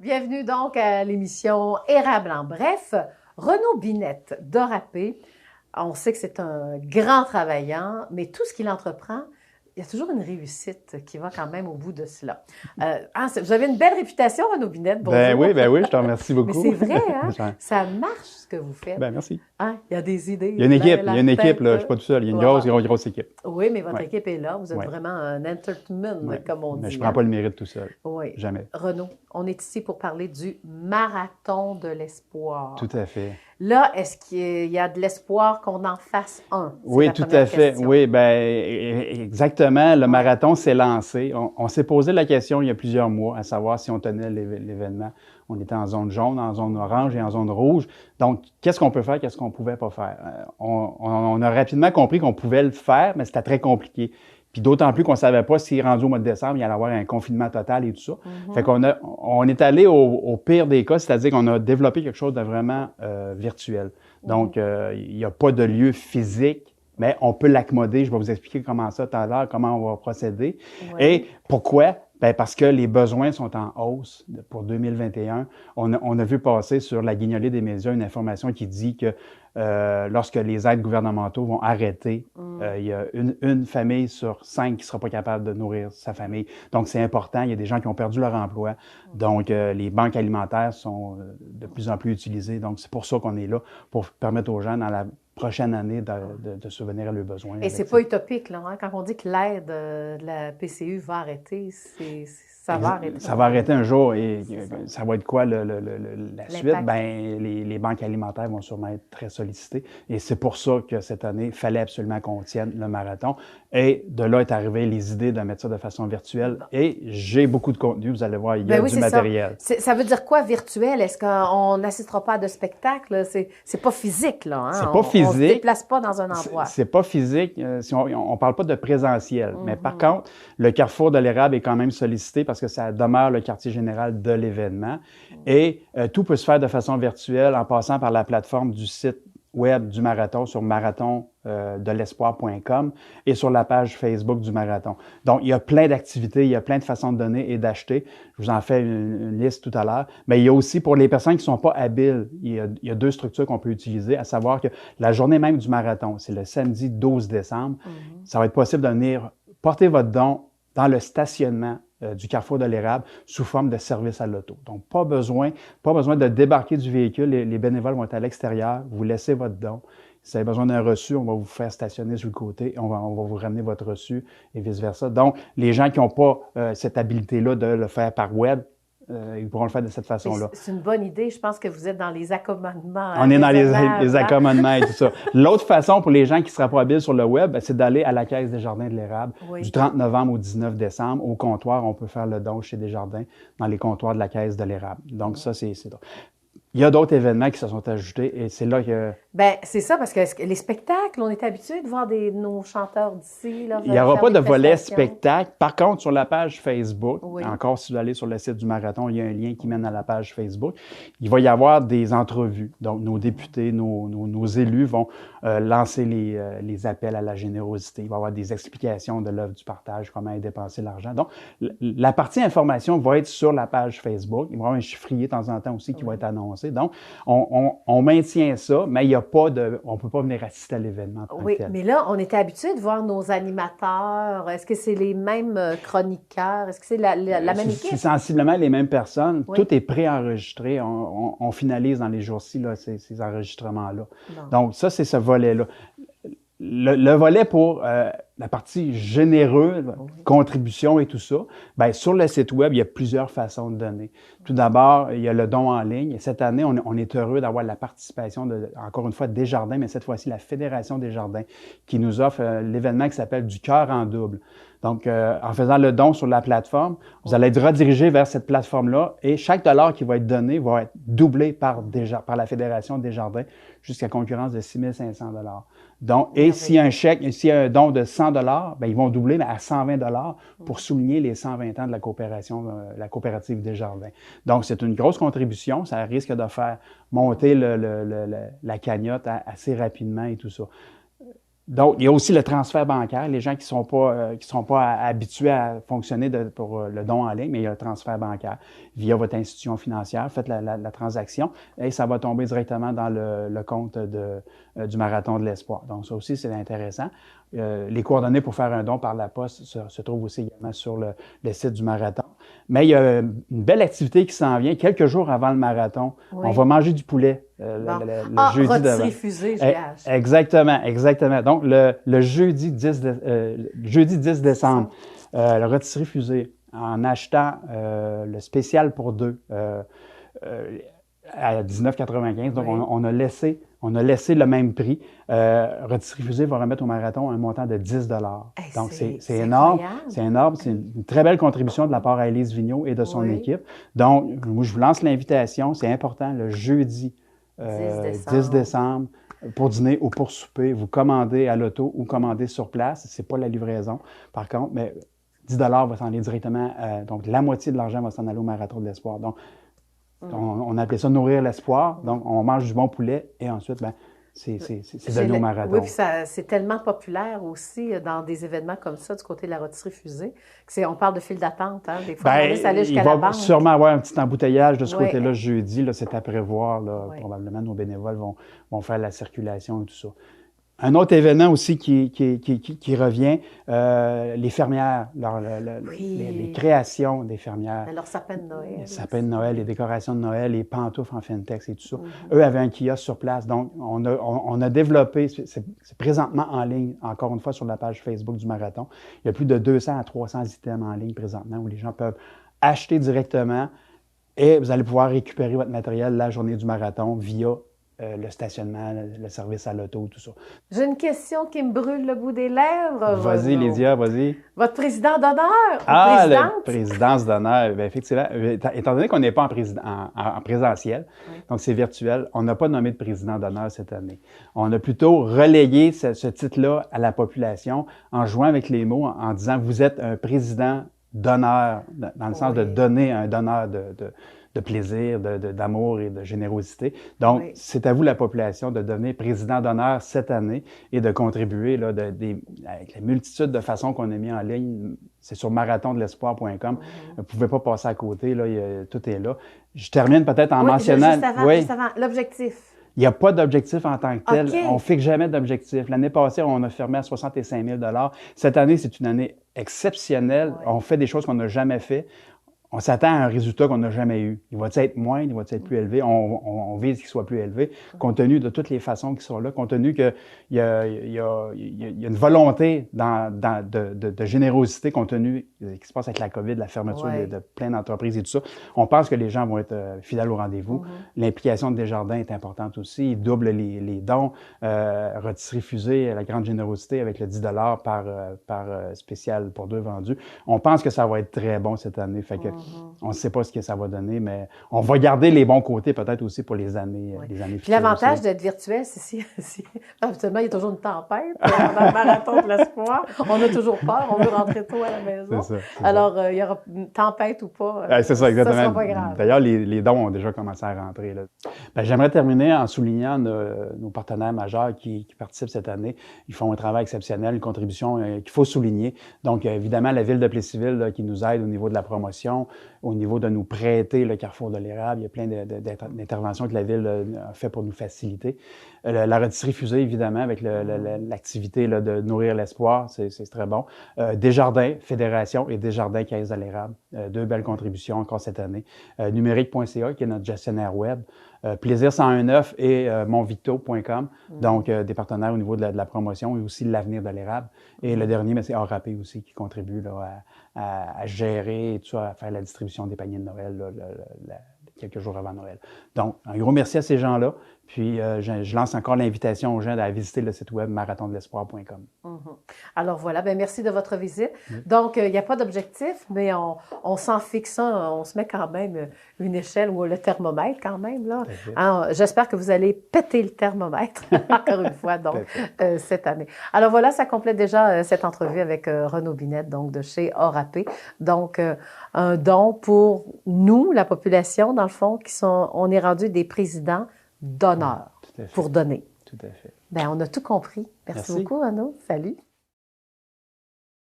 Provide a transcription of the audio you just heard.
Bienvenue donc à l'émission Érable en bref. Renaud Binette d'Orapé, on sait que c'est un grand travaillant, mais tout ce qu'il entreprend, il y a toujours une réussite qui va quand même au bout de cela. Vous avez une belle réputation, Renaud Binette. Bonjour. Ben oui, je te remercie beaucoup. Mais c'est vrai, hein? Ça marche ce que vous faites. Ben merci. Hein? Il y a des idées. Il y a une équipe, là, je ne suis pas tout seul. Il y a une grosse équipe. Oui, mais votre équipe est là. Vous êtes vraiment un entertainment, comme on dit. Mais je ne prends pas le mérite tout seul. Oui. Jamais. Renaud, on est ici pour parler du marathon de l'espoir. Tout à fait. Là, est-ce qu'il y a de l'espoir qu'on en fasse un? Oui, tout à fait. Oui, bien, exactement. Le marathon s'est lancé. On s'est posé la question il y a plusieurs mois, à savoir si on tenait l'événement. On était en zone jaune, en zone orange et en zone rouge. Donc, qu'est-ce qu'on peut faire, qu'est-ce qu'on ne pouvait pas faire? On a rapidement compris qu'on pouvait le faire, mais c'était très compliqué. Puis d'autant plus qu'on ne savait pas si rendu au mois de décembre, il y allait avoir un confinement total et tout ça. Fait qu'on est allé au pire des cas, c'est-à-dire qu'on a développé quelque chose de vraiment virtuel. Donc, il n'y a pas de lieu physique, mais on peut l'accommoder. Je vais vous expliquer comment ça tout à l'heure, comment on va procéder. Oui. Et pourquoi? Bien, parce que les besoins sont en hausse pour 2021. On a vu passer sur la guignolée des médias une information qui dit que lorsque les aides gouvernementaux vont arrêter, il y a une famille sur 5 qui ne sera pas capable de nourrir sa famille. Donc, c'est important. Il y a des gens qui ont perdu leur emploi. Donc, les banques alimentaires sont de plus en plus utilisées. Donc, c'est pour ça qu'on est là, pour permettre aux gens dans la prochaine année de subvenir à leurs besoins. Et c'est pas utopique, là, hein? Quand on dit que l'aide de la PCU va arrêter, ça va arrêter. Ça va arrêter un jour et ça va être quoi la suite? Bien, les banques alimentaires vont sûrement être très sollicitées et c'est pour ça que cette année, il fallait absolument qu'on tienne le marathon. Et de là est arrivé les idées de mettre ça de façon virtuelle. Et j'ai beaucoup de contenu, vous allez voir, il y a du matériel. Ça veut dire quoi virtuel? Est-ce qu'on n'assistera pas à de spectacles? C'est pas physique, là. Hein? C'est pas physique. On se déplace pas dans un endroit. C'est pas physique. Si on parle pas de présentiel. Mais par contre, le Carrefour de l'Érable est quand même sollicité parce que ça demeure le quartier général de l'événement. Et tout peut se faire de façon virtuelle en passant par la plateforme du site web du marathon sur marathondelespoir.com et sur la page Facebook du marathon. Donc, il y a plein d'activités, il y a plein de façons de donner et d'acheter. Je vous en fais une liste tout à l'heure. Mais il y a aussi, pour les personnes qui ne sont pas habiles, il y a deux structures qu'on peut utiliser, à savoir que la journée même du marathon, c'est le samedi 12 décembre, ça va être possible de venir porter votre don dans le stationnement du Carrefour de l'Érable sous forme de service à l'auto. Donc, pas besoin de débarquer du véhicule. Les bénévoles vont être à l'extérieur. Vous laissez votre don. Si vous avez besoin d'un reçu, on va vous faire stationner sur le côté et on va vous ramener votre reçu et vice-versa. Donc, les gens qui n'ont pas cette habilité-là de le faire par web, ils pourront le faire de cette façon-là. C'est une bonne idée. Je pense que vous êtes dans les accommodements. On est dans les accommodements et tout ça. L'autre façon pour les gens qui ne seraient pas habiles sur le web, c'est d'aller à la Caisse des Jardins de l'Érable du 30 novembre au 19 décembre. Au comptoir, on peut faire le don chez Desjardins dans les comptoirs de la Caisse de l'Érable. Donc ça, c'est drôle. Il y a d'autres événements qui se sont ajoutés et c'est là que... Bien, c'est ça, parce que les spectacles, on est habitué de voir nos chanteurs d'ici. Il n'y aura pas de volet spectacle. Par contre, sur la page Facebook, encore si vous allez sur le site du marathon, il y a un lien qui mène à la page Facebook. Il va y avoir des entrevues. Donc, nos députés, nos élus vont lancer les appels à la générosité. Il va y avoir des explications de l'œuvre du partage, comment dépenser l'argent. Donc, la partie information va être sur la page Facebook. Il va y avoir un chiffrier de temps en temps aussi qui va être annoncé. Donc, on maintient ça, mais il n'y a pas on ne peut pas venir assister à l'événement. Oui, mais là, on était habitué de voir nos animateurs. Est-ce que c'est les mêmes chroniqueurs? Est-ce que c'est la même équipe? C'est sensiblement les mêmes personnes. Oui. Tout est préenregistré. On finalise dans les jours-ci là, ces enregistrements-là. Bon. Donc, ça, c'est ce volet-là. Le volet pour la partie généreuse, contribution et tout ça, bien, sur le site web, il y a plusieurs façons de donner. Tout d'abord, il y a le don en ligne. Et cette année, on est heureux d'avoir la participation encore une fois, Desjardins, mais cette fois-ci, la Fédération Desjardins, qui nous offre l'événement qui s'appelle Du cœur en double. Donc, en faisant le don sur la plateforme, vous allez être redirigé vers cette plateforme-là et chaque dollar qui va être donné va être doublé par la Fédération Desjardins jusqu'à concurrence de 6 500 $. Donc, et s'il y a un don de 100 $, bien, ils vont doubler à 120 $ pour souligner les 120 ans de la coopérative Desjardins. Donc, c'est une grosse contribution. Ça risque de faire monter la cagnotte assez rapidement et tout ça. Donc, il y a aussi le transfert bancaire. Les gens qui sont pas habitués à fonctionner pour le don en ligne, mais il y a le transfert bancaire via votre institution financière. Faites la transaction et ça va tomber directement dans le compte du Marathon de l'Espoir. Donc, ça aussi, c'est intéressant. Les coordonnées pour faire un don par la poste se trouvent aussi également sur le site du Marathon. Mais il y a une belle activité qui s'en vient quelques jours avant le marathon. Oui. On va manger du poulet le jeudi d'avant. Rôtisserie fusée, j'ai hâte. Exactement. Donc, le jeudi 10 décembre, la rôtisserie fusée, en achetant le spécial pour deux à 19,95. Donc, Oui. on a laissé le même prix. Rôtisserie fusée va remettre au marathon un montant de 10 $. Hey, Donc, c'est énorme. incroyable. C'est énorme. C'est une très belle contribution de la part à Élise Vigneault et de son Oui. équipe. Donc, moi, je vous lance l'invitation. C'est important, le jeudi 10 décembre, pour dîner ou pour souper, vous commandez à l'auto ou commandez sur place. C'est pas la livraison, par contre, mais 10 $ va s'en aller directement. Donc, la moitié de l'argent va s'en aller au Marathon de l'Espoir. Donc, on appelait ça nourrir l'espoir. Donc, on mange du bon poulet et ensuite, c'est donné au marathon. Oui, puis c'est tellement populaire aussi dans des événements comme ça, du côté de la rôtisserie fusée, on parle de file d'attente. Hein? Des fois, on laisse aller jusqu'à la banque. Il va sûrement avoir un petit embouteillage de ce Oui. côté-là jeudi. Là, c'est à prévoir. Là, Oui. Probablement, nos bénévoles vont faire la circulation et tout ça. Un autre événement aussi qui revient, les fermières, les créations des fermières. Leur sapin de Noël. Les sapins de Noël, les décorations de Noël, les pantoufles en Fintex et tout ça. Eux avaient un kiosque sur place. Donc, on a développé, c'est présentement en ligne, encore une fois, sur la page Facebook du Marathon. Il y a plus de 200 à 300 items en ligne présentement où les gens peuvent acheter directement et vous allez pouvoir récupérer votre matériel la journée du Marathon via le stationnement, le service à l'auto, tout ça. J'ai une question qui me brûle le bout des lèvres. Vas-y, Lydia, vas-y. Votre président d'honneur, la présidence d'honneur. Bien, effectivement, étant donné qu'on n'est pas en présentiel, donc c'est virtuel, on n'a pas nommé de président d'honneur cette année. On a plutôt relayé ce titre-là à la population en jouant avec les mots, en disant « vous êtes un président d'honneur », dans le sens de donner un donneur de plaisir, d'amour et de générosité. Donc, c'est à vous, la population, de devenir président d'honneur cette année et de contribuer là, avec la multitude de façons qu'on a mis en ligne. C'est sur marathondelespoir.com. Vous ne pouvez pas passer à côté, là, tout est là. Je termine peut-être en mentionnant... Juste avant, l'objectif. Il n'y a pas d'objectif en tant que tel. Okay. On ne fixe jamais d'objectif. L'année passée, on a fermé à 65 000 $. Cette année, c'est une année exceptionnelle. On fait des choses qu'on n'a jamais fait. On s'attend à un résultat qu'on n'a jamais eu. Il va être moindre, il va être plus élevé. On vise qu'il soit plus élevé, compte tenu de toutes les façons qui sont là, compte tenu qu'il y a une volonté de générosité, compte tenu de ce qui se passe avec la COVID, la fermeture de plein d'entreprises et tout ça. On pense que les gens vont être fidèles au rendez-vous. L'implication de Desjardins est importante aussi. Ils doublent les dons. Rôtisserie fusée, la grande générosité avec le 10 $ par spécial pour deux vendus. On pense que ça va être très bon cette année. Fait que on ne sait pas ce que ça va donner, mais on va garder les bons côtés peut-être aussi pour les années futures. Puis l'avantage d'être virtuel, c'est habituellement, il y a toujours une tempête dans le Marathon de l'Espoir. On a toujours peur, on veut rentrer tôt à la maison. C'est ça. Alors, il y aura une tempête ou pas. C'est ça, exactement. Ça sera pas grave. D'ailleurs, les dons ont déjà commencé à rentrer. J'aimerais terminer en soulignant nos partenaires majeurs qui participent cette année. Ils font un travail exceptionnel, une contribution qu'il faut souligner. Donc, évidemment, la Ville de Plessisville qui nous aide au niveau de la promotion, au niveau de nous prêter le Carrefour de l'Érable. Il y a plein d'interventions que la Ville a fait pour nous faciliter. La rôtisserie fusée, évidemment, avec l'activité de nourrir l'espoir, c'est très bon. Desjardins Fédération et Desjardins Caisse de l'Érable, deux belles contributions encore cette année. Numérique.ca, qui est notre gestionnaire web. Plaisir 119 et monvicto.com, donc des partenaires au niveau de la promotion et aussi l'avenir de l'érable. Et le dernier, c'est ARAP aussi qui contribue là, à gérer et tout ça, à faire la distribution des paniers de Noël quelques jours avant Noël. Donc, un gros merci à ces gens-là. Puis, je lance encore l'invitation aux gens à visiter le site web marathondelespoir.com. Alors voilà, bien merci de votre visite. Donc, il n'y a pas d'objectif, mais on s'en fixe un, on se met quand même une échelle ou le thermomètre quand même. Là. J'espère que vous allez péter le thermomètre, encore une fois, donc, cette année. Alors voilà, ça complète déjà cette entrevue avec Renaud Binette, donc de chez ARAP. Donc, un don pour nous, la population, dans le fond, on est rendu des présidents d'honneur pour donner. tout à fait. Bien, on a tout compris. Merci beaucoup, Arnaud. Salut.